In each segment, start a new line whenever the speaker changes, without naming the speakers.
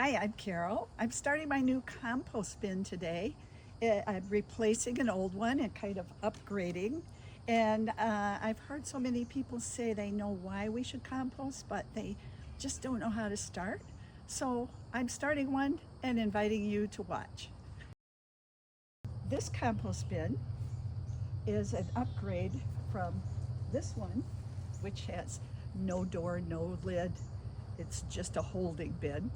Hi, I'm Carol. I'm starting my new compost bin today. I'm replacing an old one and kind of upgrading. And I've heard so many people say they know why we should compost, but they just don't know how to start. So I'm starting one and inviting you to watch. This compost bin is an upgrade from this one, which has no door, no lid. It's just a holding bin.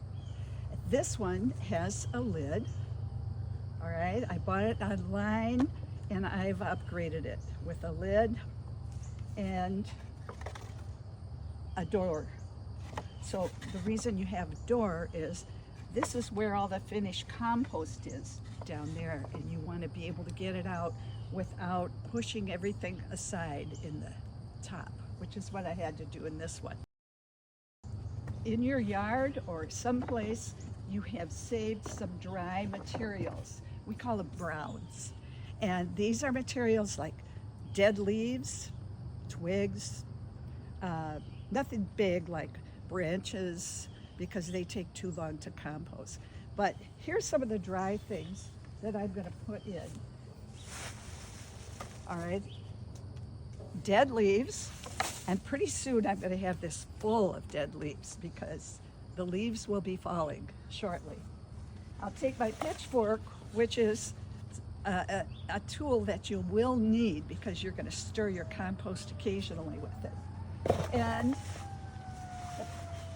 This one has a lid. All right, I bought it online and I've upgraded it with a lid and a door. So the reason you have a door is this is where all the finished compost is down there, and you want to be able to get it out without pushing everything aside in the top, which is what I had to do in this one. In your yard or someplace, you have saved some dry materials. We call them browns. And these are materials like dead leaves, twigs, nothing big like branches because they take too long to compost. But here's some of the dry things that I'm going to put in. All right, dead leaves. And pretty soon I'm going to have this full of dead leaves because the leaves will be falling shortly. I'll take my pitchfork, which is a tool that you will need because you're going to stir your compost occasionally with it. And the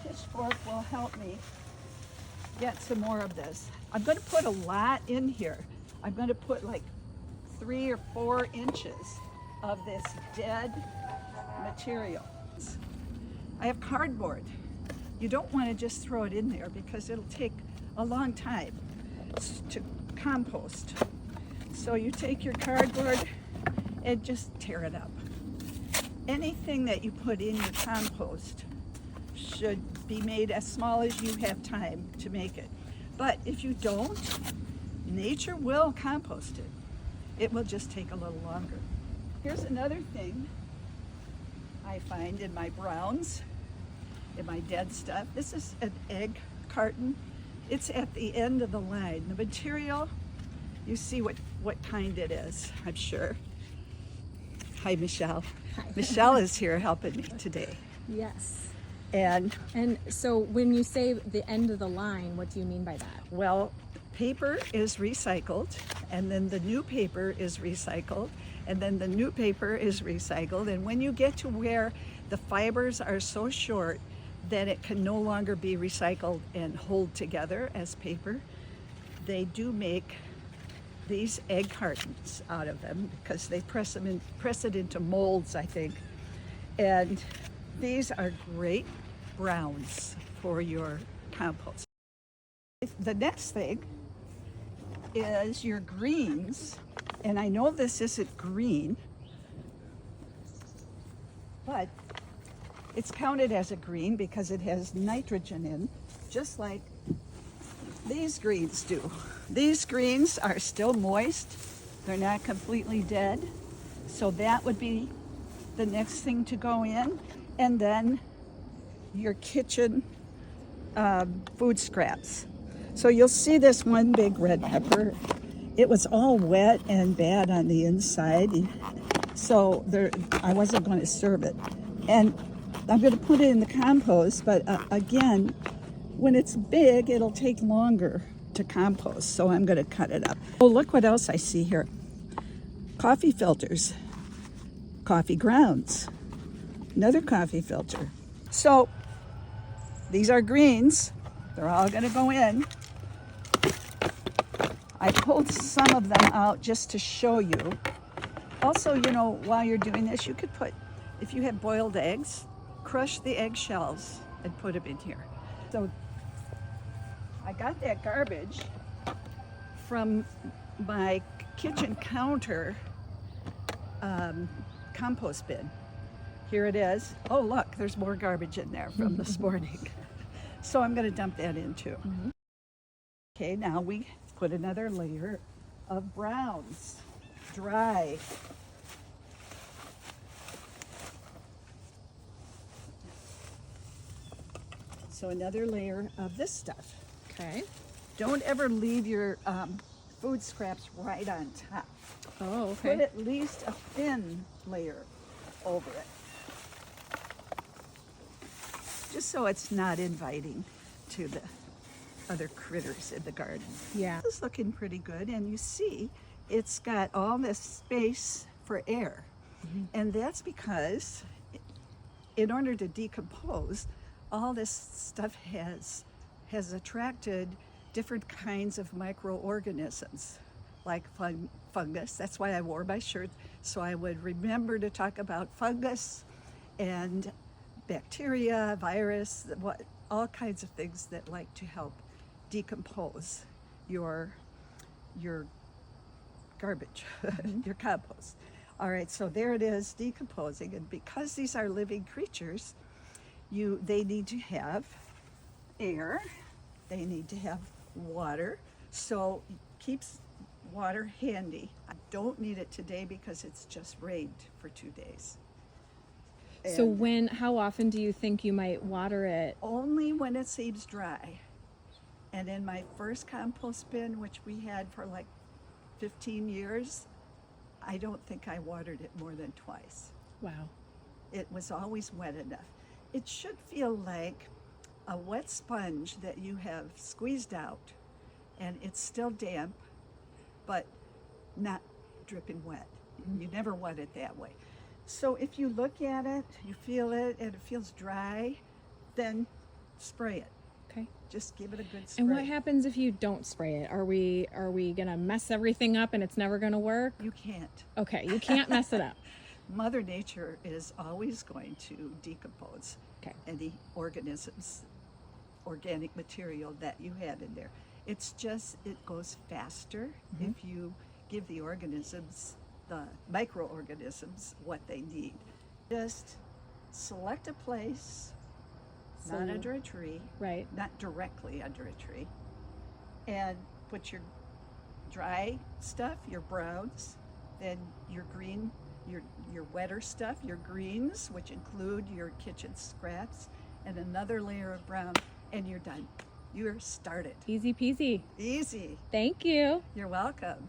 pitchfork will help me get some more of this. I'm going to put a lot in here. I'm going to put like 3 or 4 inches of this dead material. I have cardboard. You don't want to just throw it in there because it'll take a long time to compost. So you take your cardboard and just tear it up. Anything that you put in your compost should be made as small as you have time to make it. But if you don't, nature will compost it. It will just take a little longer. Here's another thing I find in my browns, in my dead stuff. This is an egg carton. It's at the end of the line. The material, you see what kind it is, I'm sure. Hi, Michelle.
Hi.
Michelle is here helping me today.
Yes.
And
so when you say the end of the line, what do you mean by that?
well, paper is recycled, and then the new paper is recycled, and then the new paper is recycled. And when you get to where the fibers are so short that it can no longer be recycled and hold together as paper, they do make these egg cartons out of them because they press it into molds, I think. And these are great browns for your compost. The next thing is your greens. And I know this isn't green, but it's counted as a green because it has nitrogen in, just like these greens do. These greens are still moist. They're not completely dead. So that would be the next thing to go in. And then your kitchen food scraps. So you'll see this one big red pepper. It was all wet and bad on the inside, so I wasn't going to serve it. And I'm going to put it in the compost, but again, when it's big, it'll take longer to compost, so I'm going to cut it up. Oh, look what else I see here. Coffee filters, coffee grounds, another coffee filter. So these are greens. They're all going to go in. I pulled some of them out just to show you. Also, you know, while you're doing this, you could put, if you have boiled eggs, crush the eggshells and put them in here. So I got that garbage from my kitchen counter compost bin. Here it is. Oh, look, there's more garbage in there from this morning. So I'm going to dump that in too. Mm-hmm. Okay, now we put another layer of browns, dry. So another layer of this stuff.
Okay.
Don't ever leave your food scraps right on top.
Oh,
Put
okay.
at least a thin layer over it, just so it's not inviting to the other critters in the garden.
Yeah.
This is looking pretty good, and you see it's got all this space for air. And that's because in order to decompose, all this stuff has attracted different kinds of microorganisms, like fungus. That's why I wore my shirt, so I would remember to talk about fungus and bacteria, virus, all kinds of things that like to help decompose your garbage, your compost. All right, so there it is, decomposing, and because these are living creatures, they need to have air, they need to have water, so keeps water handy. I don't need it today because it's just rained for 2 days.
So
And
how often do you think you might water it?
only when it seems dry. And in my first compost bin, which we had for like 15 years, I don't think I watered it more than twice.
Wow.
It was always wet enough. It should feel like a wet sponge that you have squeezed out, and it's still damp, but not dripping wet. You never want it that way. So if you look at it, you feel it, and it feels dry, then spray it.
Okay.
Just give it a good spray.
And what happens if you don't spray it? Are we gonna mess everything up and it's never gonna work?
You can't.
Okay, you can't mess it up.
Mother Nature is always going to decompose
Okay.
any organisms, organic material that you had in there. It's just, it goes faster if you give the organisms, the microorganisms, what they need. Just select a place, not
So-
under a tree,
Right.
not directly under a tree, and put your dry stuff, your browns, then your green, your wetter stuff, your greens, which include your kitchen scraps, and another layer of brown, and you're done. You're started.
Easy peasy.
Easy.
Thank you.
You're welcome.